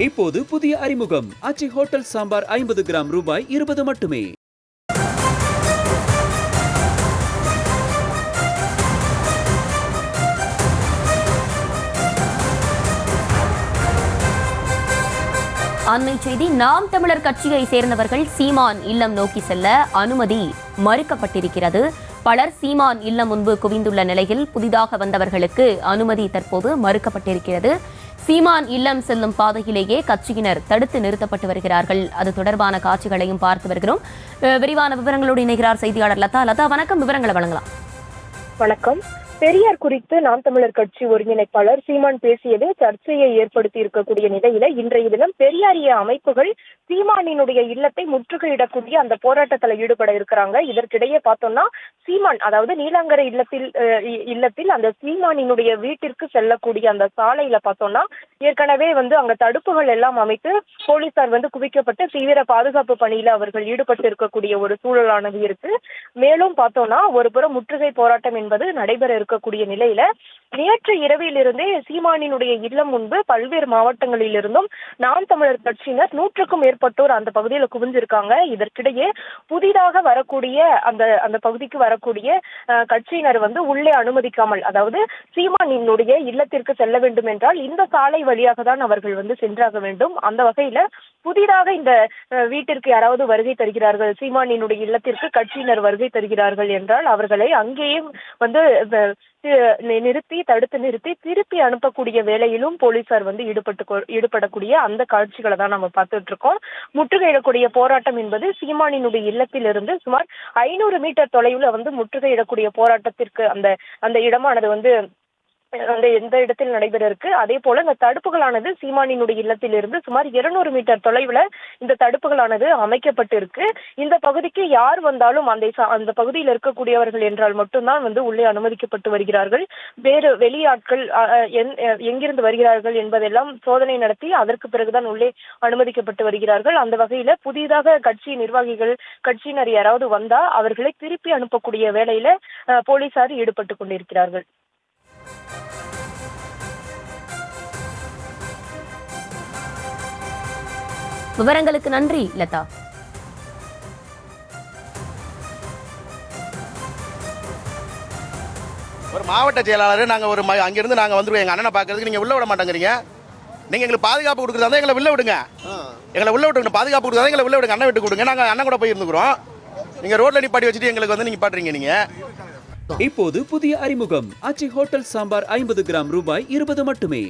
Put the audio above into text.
இப்போது புதிய அறிமுகம் அச்சி ஹோட்டல் சாம்பார் 50 கிராம் ரூபாய் 20 மட்டுமே. அண்மை செய்தி. நாம் தமிழர் கட்சியை சேர்ந்தவர்கள் சீமான் இல்லம் நோக்கி செல்ல அனுமதி மறுக்கப்பட்டிருக்கிறது. பலர் சீமான் இல்லம் முன்பு குவிந்துள்ள நிலையில் புதிதாக வந்தவர்களுக்கு அனுமதி தற்போது மறுக்கப்பட்டிருக்கிறது. சீமான் இல்லம் செல்லும் பாதையிலேயே கட்சியினர் தடுத்து நிறுத்தப்பட்டு வருகிறார்கள். அது தொடர்பான காட்சிகளையும் பார்த்து வருகிறோம். விரிவான விவரங்களோடு இணைகிறார் செய்தியாளர் லதா. லதா, வணக்கம். விவரங்களை வழங்கலாம். வணக்கம். பெரியார் குறித்து நாம் தமிழர் கட்சி ஒருங்கிணைப்பாளர் சீமான் பேசியது சர்ச்சையை ஏற்படுத்தி இருக்கக்கூடிய நிலையில இன்றைய தினம் பெரியாரிய அமைப்புகள் சீமானினுடைய இல்லத்தை முற்றுகையிடக்கூடிய அந்த போராட்டத்தில் ஈடுபட இருக்கிறாங்க. இதற்கிடையே பார்த்தோம்னா சீமான், அதாவது நீலாங்கரை இல்லத்தில் அந்த சீமானினுடைய வீட்டிற்கு செல்லக்கூடிய அந்த சாலையில பார்த்தோம்னா ஏற்கனவே அங்க தடுப்புகள் எல்லாம் அமைத்து போலீசார் குவிக்கப்பட்டு தீவிர பாதுகாப்பு பணியில அவர்கள் ஈடுபட்டு இருக்கக்கூடிய ஒரு சூழலானது இருக்கு. மேலும் பார்த்தோம்னா ஒரு புறம் முற்றுகை போராட்டம் என்பது நடைபெற இருக்கக்கூடிய நிலையில நேற்று இரவிலிருந்தே சீமானினுடைய இல்லம் முன்பு பல்வேறு மாவட்டங்களில் இருந்தும் நாம் தமிழர் கட்சியினர் 100க்கும் மேற்பட்டோர் அந்த பகுதியில குவிஞ்சிருக்காங்க. இதற்கிடையே புதிதாக வரக்கூடிய அந்த பகுதிக்கு வரக்கூடிய கட்சியினர் உள்ளே அனுமதிக்காமல், அதாவது சீமானினுடைய இல்லத்திற்கு செல்ல வேண்டும் என்றால் இந்த சாலை வழியாக தான் அவர்கள் சென்றாக வேண்டும். அந்த வகையில புதிதாக இந்த வீட்டிற்கு யாராவது வருகை தருகிறார்கள், சீமானினுடைய இல்லத்திற்கு கட்சியினர் வருகை தருகிறார்கள் என்றால் அவர்களை அங்கேயே தடுத்து நிறுத்தி திருப்பி அனுப்பக்கூடிய வேலையிலும் போலீசார் ஈடுபடக்கூடிய அந்த காட்சிகளை தான் நம்ம பார்த்துட்டு இருக்கோம். முற்றுகையிடக்கூடிய போராட்டம் என்பது சீமானினுடைய இல்லத்திலிருந்து சுமார் 500 மீட்டர் தொலைவுல முற்றுகையிடக்கூடிய போராட்டத்திற்கு அந்த இடமானது எந்த இடத்தில் நடைபெற இருக்கு. அதே போல இந்த தடுப்புகளானது சீமானினுடைய இல்லத்திலிருந்து சுமார் 200 மீட்டர் தொலைவுல இந்த தடுப்புகளானது அமைக்கப்பட்டு இருக்கு. இந்த பகுதிக்கு யார் வந்தாலும் அந்த பகுதியில் இருக்கக்கூடியவர்கள் என்றால் மட்டும்தான் உள்ளே அனுமதிக்கப்பட்டு வருகிறார்கள். வேறு வெளியாட்கள் எங்கிருந்து வருகிறார்கள் என்பதெல்லாம் சோதனை நடத்தி அதற்கு பிறகுதான் உள்ளே அனுமதிக்கப்பட்டு வருகிறார்கள். அந்த வகையில புதிதாக கட்சி நிர்வாகிகள், கட்சியினர் யாராவது வந்தா அவர்களை திருப்பி அனுப்பக்கூடிய வேலையில போலீசார் ஈடுபட்டு கொண்டிருக்கிறார்கள். விவரங்களுக்கு நன்றி லதா. ஒரு மாவட்ட செயலாளர் நாங்கள் அங்கிருந்து நாங்கள் வந்துருவோம். எங்கள் அண்ணனை பார்க்கறதுக்கு நீங்கள் உள்ள விட மாட்டேங்கிறீங்க. நீங்கள் எங்களுக்கு பாதுகாப்பு கொடுக்குறதா எங்களை உள்ள விடுங்க. எங்களை உள்ள விட்டுங்க. பாதுகாப்பு கொடுக்குறதா எங்களை உள்ள விடுங்க. அண்ணன் விட்டு கொடுங்க. நாங்கள் அண்ணன் கூட போய் இருந்துக்கிறோம். நீங்கள் ரோட்ல நிப்பாட்டி வச்சுட்டு எங்களுக்கு நீங்கள் பாட்டுறீங்க. நீங்கள் இப்போது புதிய அறிமுகம் அச்சி ஹோட்டல் சாம்பார் 50 கிராம் ரூபாய் 20 மட்டுமே.